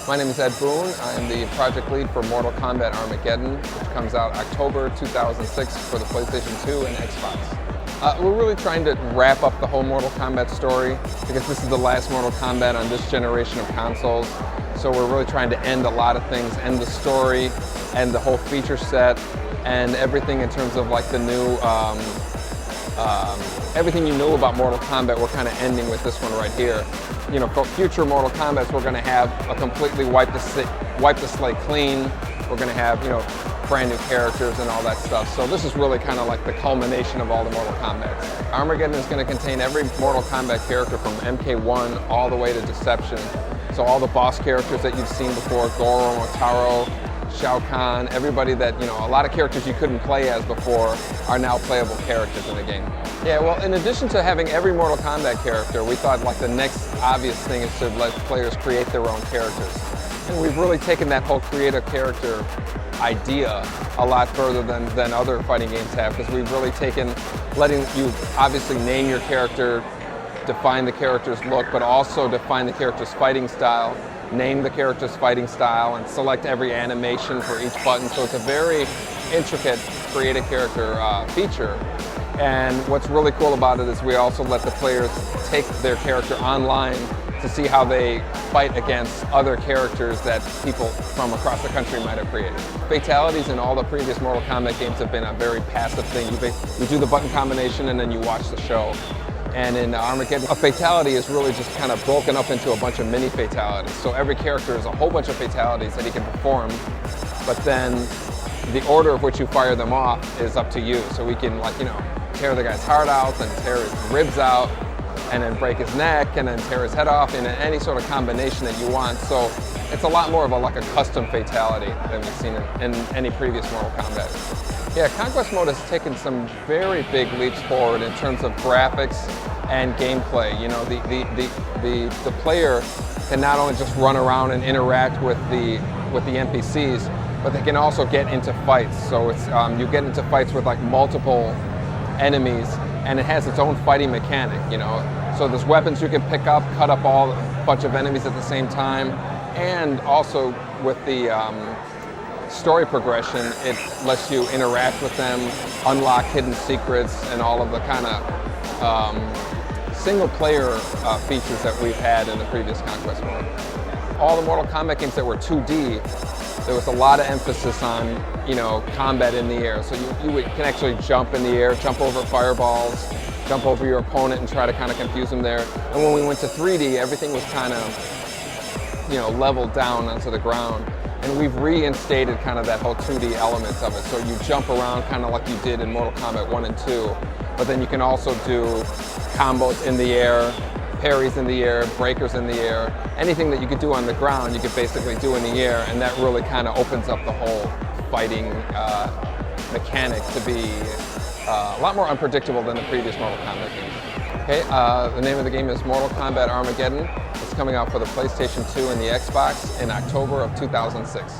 My name is Ed Boone. I am the project lead for Mortal Kombat Armageddon, which comes out October 2006 for the PlayStation 2 and Xbox. We're really trying to wrap up the whole Mortal Kombat story because this is the last Mortal Kombat on this generation of consoles. So we're really trying to end a lot of things, end the story, end the whole feature set, and everything in terms of like the new, everything you knew about Mortal Kombat, we're kind of ending with this one right here. You know, for future Mortal Kombats, we're going to have a completely wipe the slate clean. We're going to have, you know, brand new characters and all that stuff. So this is really kind of like the culmination of all the Mortal Kombats. Armageddon is going to contain every Mortal Kombat character from MK1 all the way to Deception. So all the boss characters that you've seen before, Goro, Motaro, Shao Kahn, everybody that, you know, a lot of characters you couldn't play as before are now playable characters in the game. Yeah, well, in addition to having every Mortal Kombat character, we thought like the next obvious thing is to let players create their own characters. And we've really taken that whole create a character idea a lot further than other fighting games have, because we've really taken letting you obviously name your character, define the character's look, but also define the character's fighting style, name the character's fighting style, and select every animation for each button. So it's a very intricate create a character feature. And what's really cool about it is we also let the players take their character online to see how they fight against other characters that people from across the country might have created. Fatalities in all the previous Mortal Kombat games have been a very passive thing. You do the button combination and then you watch the show. And in Armageddon, a fatality is really just kind of broken up into a bunch of mini fatalities. So every character is a whole bunch of fatalities that he can perform, but then the order of which you fire them off is up to you. So we can, like, you know, tear the guy's heart out, then tear his ribs out, and then break his neck, and then tear his head off in any sort of combination that you want. So it's a lot more of like a custom fatality than we've seen in any previous Mortal Kombat. Yeah, Conquest Mode has taken some very big leaps forward in terms of graphics and gameplay. You know, the player can not only just run around and interact with the NPCs, but they can also get into fights. So it's you get into fights with like multiple enemies, and it has its own fighting mechanic, you know. So there's weapons you can pick up, cut up a bunch of enemies at the same time, and also with the story progression, it lets you interact with them, unlock hidden secrets, and all of the kind of single-player features that we've had in the previous Conquest Mode. All the Mortal Kombat games that were 2D, there was a lot of emphasis on, you know, combat in the air. So you can actually jump in the air, jump over fireballs, jump over your opponent and try to kind of confuse them there. And when we went to 3D, everything was kind of, you know, leveled down onto the ground. And we've reinstated kind of that whole 2D element of it. So you jump around kind of like you did in Mortal Kombat 1 and 2, but then you can also do combos in the air, parries in the air, breakers in the air. Anything that you could do on the ground, you could basically do in the air, and that really kind of opens up the whole fighting mechanic to be a lot more unpredictable than the previous Mortal Kombat games. Okay, the name of the game is Mortal Kombat Armageddon. It's coming out for the PlayStation 2 and the Xbox in October of 2006.